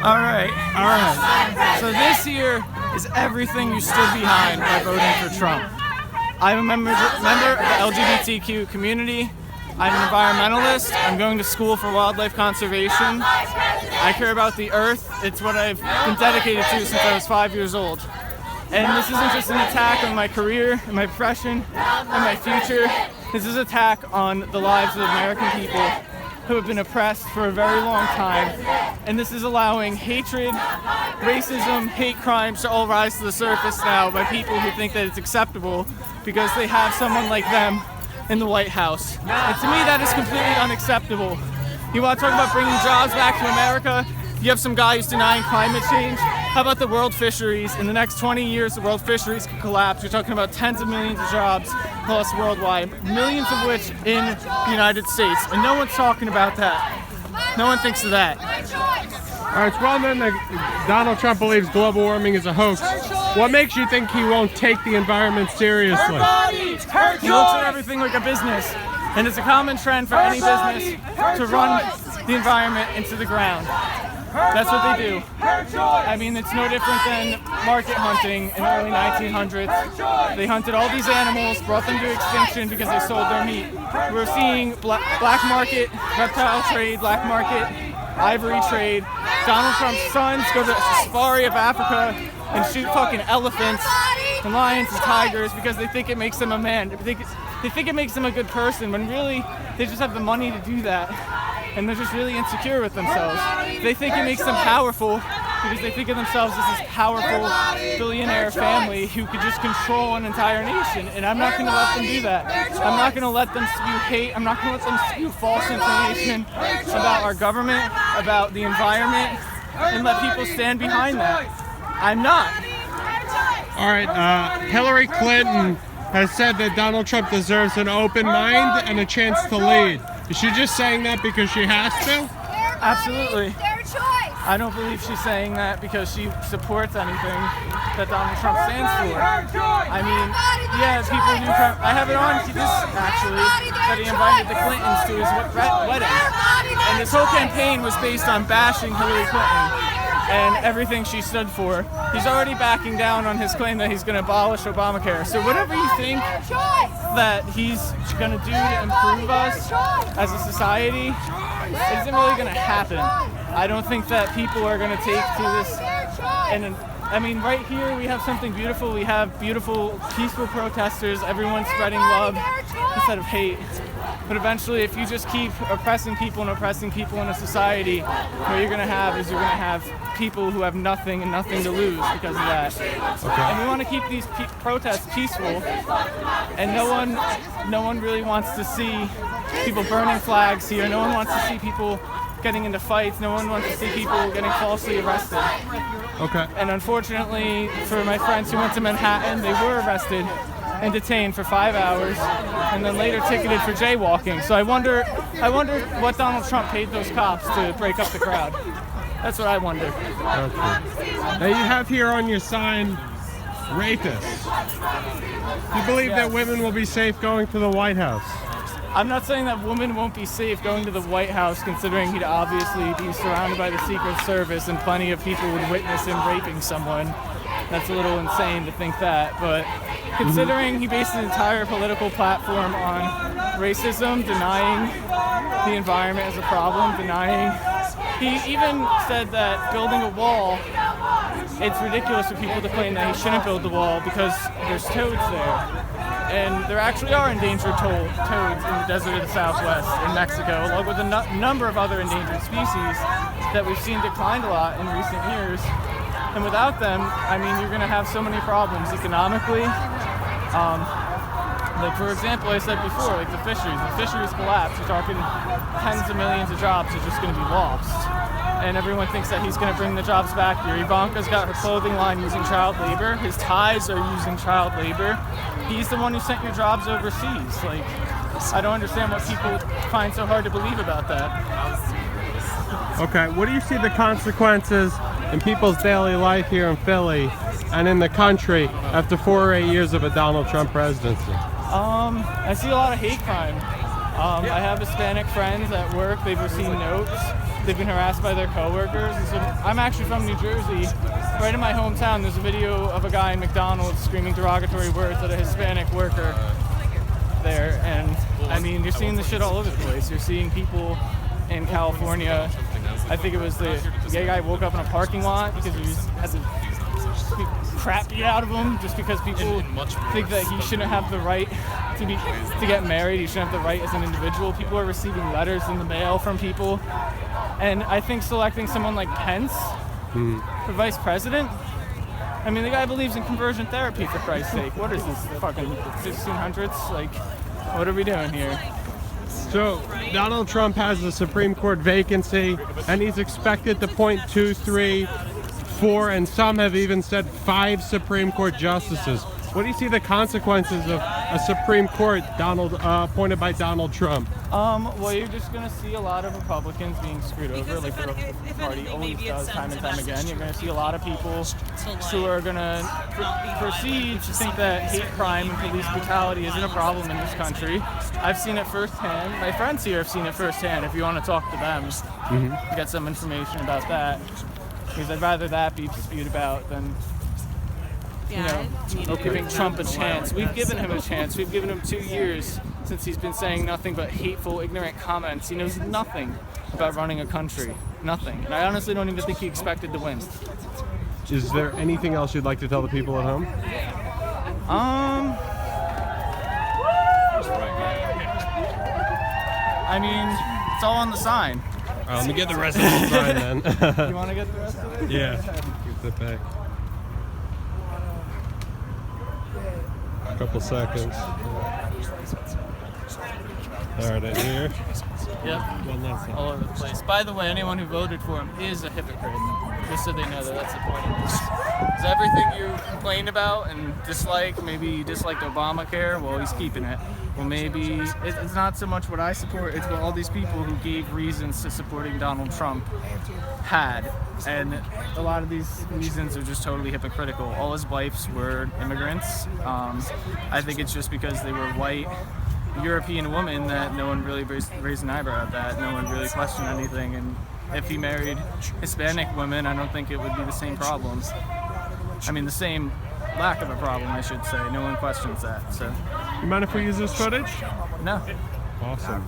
All right. So this year is everything you stood behind by voting for Trump. I'm a member of the LGBTQ community. I'm an environmentalist. I'm going to school for wildlife conservation. I care about the earth. It's what I've been dedicated to since I was 5 years old. And this isn't just an attack on my career and my profession and my future. This is an attack on the lives of American people who have been oppressed for a very long time. And this is allowing hatred, racism, hate crimes to all rise to the surface now by people who think that it's acceptable because they have someone like them in the White House. And to me, that is completely unacceptable. You want to talk about bringing jobs back to America? You have some guy who's denying climate change. How about the world fisheries? In the next 20 years, the world fisheries could collapse. You're talking about tens of millions of jobs lost worldwide, millions of which in the United States. And no one's talking about that. No one thinks of that. All right, it's well known that Donald Trump believes global warming is a hoax. What makes you think he won't take the environment seriously? He looks at everything like a business. And it's a common trend for any business to run the environment into the ground. That's what they do. I mean, it's no different than market hunting in the early 1900s. They hunted all these animals, brought them to extinction because they sold their meat. We're seeing black market, reptile trade, black market, ivory trade. Donald Trump's sons go to the safari of Africa and shoot fucking elephants and lions and tigers because they think it makes them a man. They think it makes them a good person when really they just have the money to do that. And they're just really insecure with themselves. They think it makes them powerful because they think of themselves as this powerful billionaire family who could just control an entire nation. And I'm not going to let them do that. I'm not going to let them spew hate. I'm not going to let them spew false information about our government, about the environment, and let people stand behind that. I'm not. All right, Hillary Clinton has said that Donald Trump deserves an open mind and a chance to lead. Is she just saying that because she has to? Absolutely. I don't believe she's saying that because she supports anything that Donald Trump stands for. I mean, yeah, people do. I have it on this actually that he invited the Clintons to his wedding, and this whole campaign was based on bashing Hillary Clinton and everything she stood for. He's already backing down on his claim that he's going to abolish Obamacare. So whatever you think that he's going to do to improve us as a society, it isn't really going to happen. I don't think that people are going to take to this. And I mean, right here we have something beautiful. We have beautiful, peaceful protesters. Everyone's spreading love instead of hate. But eventually, if you just keep oppressing people in a society, what you're going to have is you're going to have people who have nothing and nothing to lose because of that. Okay. And we want to keep these protests peaceful. And no one really wants to see people burning flags here. No one wants to see people getting into fights. No one wants to see people getting falsely arrested. Okay. And unfortunately, for my friends who went to Manhattan, they were arrested and detained for 5 hours, and then later ticketed for jaywalking. So I wonder what Donald Trump paid those cops to break up the crowd. That's what I wonder. Okay. Now you have here on your sign, rapists. You believe that women will be safe going to the White House? I'm not saying that women won't be safe going to the White House, considering he'd obviously be surrounded by the Secret Service and plenty of people would witness him raping someone. That's a little insane to think that, but considering he based his entire political platform on racism, denying the environment as a problem, he even said that building a wall, it's ridiculous for people to claim that he shouldn't build the wall because there's toads there. And there actually are endangered toads in the desert of the Southwest in Mexico, along with a number of other endangered species that we've seen decline a lot in recent years. And without them, I mean, you're going to have so many problems economically. Like, for example, I said before, like the fisheries collapse. You're talking tens of millions of jobs are just going to be lost. And everyone thinks that he's going to bring the jobs back here. Ivanka's got her clothing line using child labor. His ties are using child labor. He's the one who sent your jobs overseas. Like, I don't understand what people find so hard to believe about that. Okay, what do you see the consequences in people's daily life here in Philly and in the country after 4 or 8 years of a Donald Trump presidency? I see a lot of hate crime. I have Hispanic friends at work. They've received notes they've been harassed by their coworkers. And so I'm actually from New Jersey. Right in my hometown, there's a video of a guy in McDonald's screaming derogatory words at a Hispanic worker there. And I mean, you're seeing this shit all over the place. You're seeing people in California. I think it was the gay guy woke up in a parking lot because he had the crap beat out of him just because people think that he shouldn't have the right to get married. He shouldn't have the right as an individual. People are receiving letters in the mail from people. And I think selecting someone like Pence for vice president, I mean, the guy believes in conversion therapy, for Christ's sake. What is this, fucking 1600s? Like, what are we doing here? So Donald Trump has the Supreme Court vacancy, and he's expected to appoint 2, 3, 4, and some have even said 5 Supreme Court justices. What do you see the consequences of a Supreme Court appointed by Donald Trump? Well, you're just going to see a lot of Republicans being screwed over, like the Republican Party always does time and time again. You're going to see a lot of people who are going to proceed to think that hate crime and police brutality isn't a problem in this country. I've seen it firsthand. My friends here have seen it firsthand. If you want to talk to them, get some information about that. Because I'd rather that be spewed about than, giving Trump a chance. We've given him a chance. We've given him 2 years since he's been saying nothing but hateful, ignorant comments. He knows nothing about running a country. Nothing. And I honestly don't even think he expected to win. Is there anything else you'd like to tell the people at home? I mean, it's all on the sign. Let me get the rest of the sign then. You want to get the rest of it? Yeah. Get that back. A couple seconds. All right, here. Yep. All over the place. By the way, anyone who voted for him is a hypocrite. Just so they know that that's the point of this. Is everything you complained about and dislike, maybe you disliked Obamacare, well, he's keeping it. Well, maybe it's not so much what I support, it's what all these people who gave reasons to supporting Donald Trump had. And a lot of these reasons are just totally hypocritical. All his wives were immigrants. I think it's just because they were white European women that no one really raised an eyebrow at that. No one really questioned anything. And if he married Hispanic women, I don't think it would be the same problems. I mean, the same lack of a problem, I should say. No one questions that. So, You mind if we use this footage? no. Awesome.